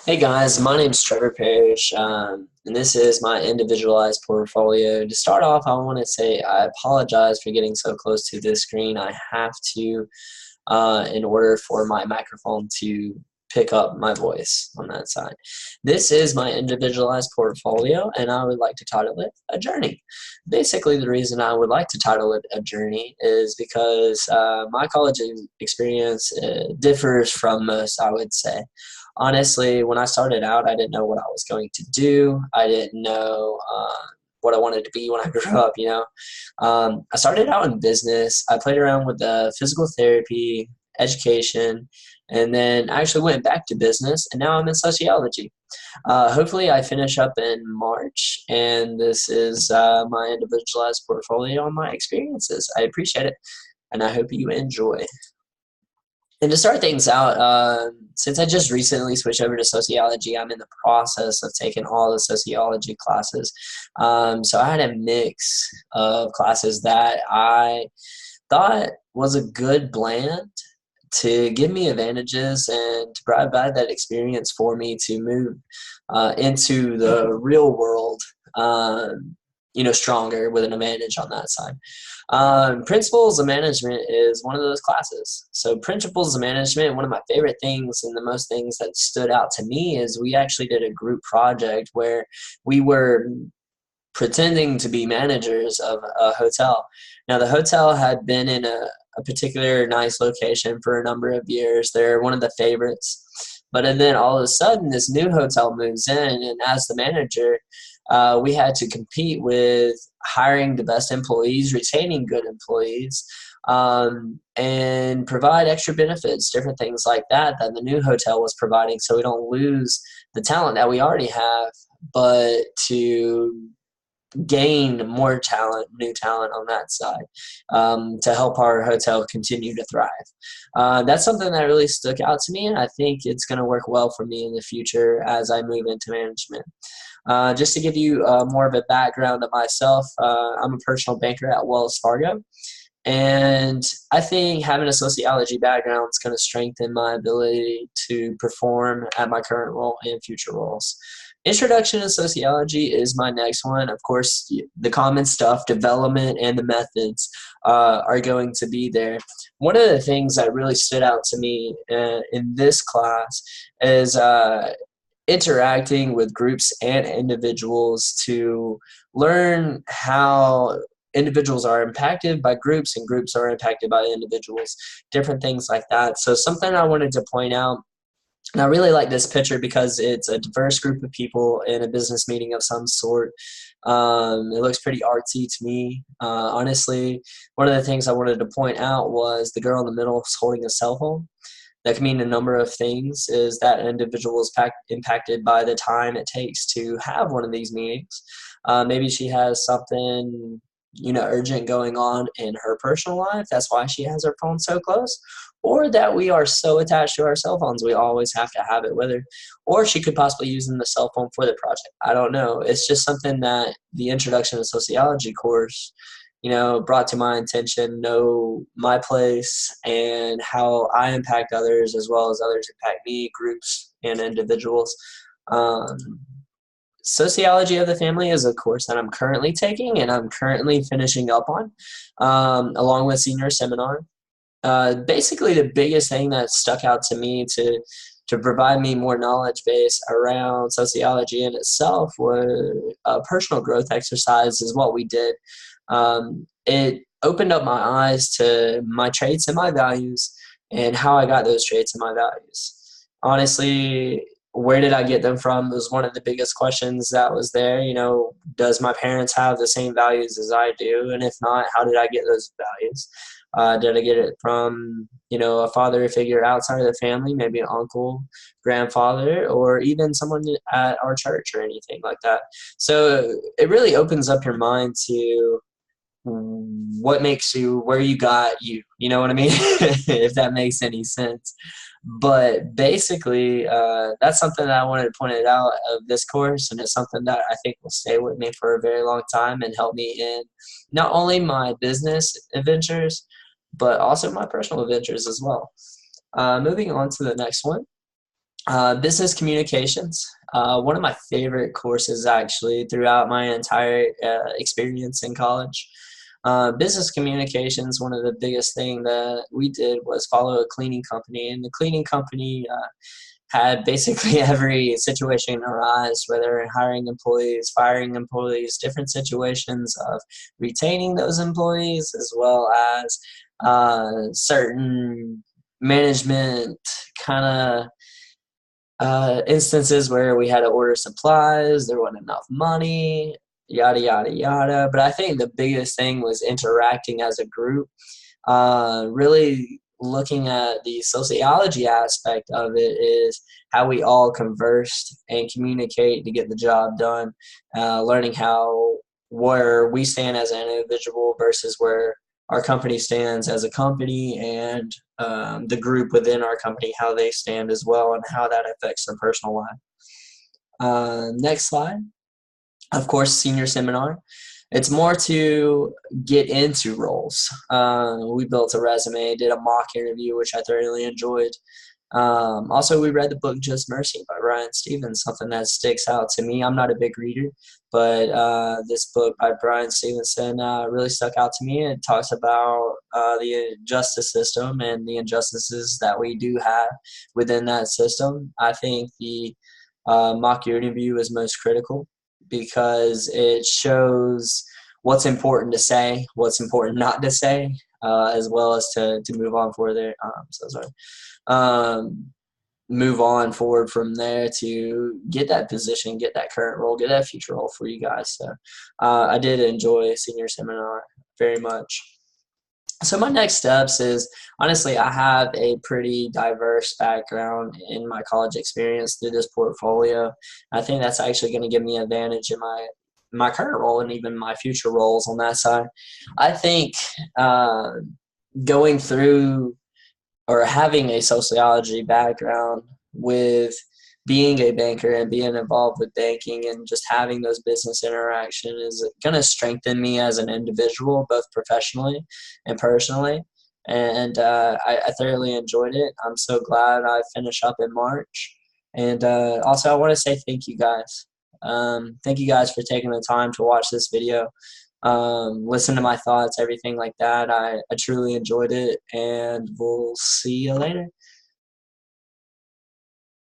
Hey guys, my name is Trevor Parrish, and this is my individualized portfolio. To start off, I want to say I apologize for getting so close to this screen. I have to, in order for my microphone to pick up my voice on that side. This is my individualized portfolio, and I would like to title it A Journey. Basically, the reason I would like to title it A Journey is because my college experience differs from most, I would say. Honestly, when I started out, I didn't know what I was going to do. I didn't know what I wanted to be when I grew up. I started out in business. I played around with physical therapy, education, and then I actually went back to business, and now I'm in sociology. Hopefully, I finish up in March, and this is my individualized portfolio on my experiences. I appreciate it, and I hope you enjoy. And to start things out, since I just recently switched over to sociology, I'm in the process of taking all the sociology classes. So I had a mix of classes that I thought was a good blend to give me advantages and to provide that experience for me to move into the real world, stronger with an advantage on that side. Principles of management is one of those classes. So principles of management, one of my favorite things and the most things that stood out to me is we actually did a group project where we were pretending to be managers of a hotel. Now, the hotel had been in a particular nice location for a number of years. They're one of the favorites. But and then all of a sudden, this new hotel moves in, and as the manager, we had to compete with hiring the best employees, retaining good employees, and provide extra benefits, different things like that that the new hotel was providing, so we don't lose the talent that we already have, but to gain more talent, new talent on that side, to help our hotel continue to thrive. That's something that really stuck out to me, and I think it's going to work well for me in the future as I move into management. Just to give you more of a background of myself, I'm a personal banker at Wells Fargo. And I think having a sociology background is going to strengthen my ability to perform at my current role and future roles. Introduction to sociology is my next one. Of course, the common stuff, development, and the methods are going to be there. One of the things that really stood out to me in this class is interacting with groups and individuals to learn how individuals are impacted by groups and groups are impacted by individuals, different things like that. So something I wanted to point out, and I really like this picture because it's a diverse group of people in a business meeting of some sort. It looks pretty artsy to me. Honestly, one of the things I wanted to point out was the girl in the middle is holding a cell phone. That can mean a number of things. Is that individual is impacted by the time it takes to have one of these meetings. Maybe she has something urgent going on in her personal life. That's why she has her phone so close. Or that we are so attached to our cell phones, we always have to have it with her. Or she could possibly use the cell phone for the project. I don't know. It's just something that the Introduction to Sociology course, brought to my attention, know my place and how I impact others as well as others impact me, groups and individuals. Um, Sociology of the Family is a course that I'm currently taking and I'm currently finishing up on, along with senior seminar. Basically, the biggest thing that stuck out to me to provide me more knowledge base around sociology in itself was a personal growth exercise is what we did. It opened up my eyes to my traits and my values and how I got those traits and my values. Honestly, where did I get them from was one of the biggest questions that was there. Does my parents have the same values as I do? And if not, how did I get those values? Did I get it from, a father figure outside of the family, maybe an uncle, grandfather, or even someone at our church or anything like that? So it really opens up your mind to what makes you where you got you know what I mean? If that makes any sense. But basically, that's something that I wanted to point it out of this course, and it's something that I think will stay with me for a very long time and help me in not only my business adventures but also my personal adventures as well. Moving on to the next one, Business communications. One of my favorite courses actually throughout my entire experience in college. Business communications, one of the biggest thing that we did was follow a cleaning company, and the cleaning company had basically every situation arise, whether hiring employees, firing employees, different situations of retaining those employees, as well as certain management kind of instances where we had to order supplies, there wasn't enough money, yada, yada, yada. But I think the biggest thing was interacting as a group, really looking at the sociology aspect of it is how we all conversed and communicate to get the job done, learning how where we stand as an individual versus where our company stands as a company, and the group within our company, how they stand as well, and how that affects their personal life. Next slide. Of course, senior seminar. It's more to get into roles. We built a resume, did a mock interview, which I thoroughly enjoyed. Also, we read the book Just Mercy by Brian Stevens, something that sticks out to me. I'm not a big reader, but this book by Brian Stevenson really stuck out to me. It talks about the justice system and the injustices that we do have within that system. I think the mock interview is most critical because it shows what's important to say, what's important not to say, as well as to move on forward there. Um, Move on forward from there to get that position, get that current role, get that future role for you guys. So I did enjoy senior seminar very much. So my next steps is, honestly, I have a pretty diverse background in my college experience through this portfolio. I think that's actually going to give me an advantage in my current role and even my future roles on that side. I think going through or having a sociology background with being a banker and being involved with banking and just having those business interaction is going to strengthen me as an individual, both professionally and personally. And I thoroughly enjoyed it. I'm so glad I finished up in March. And also, I want to say thank you guys. Thank you guys for taking the time to watch this video, listen to my thoughts, everything like that. I truly enjoyed it, and we'll see you later.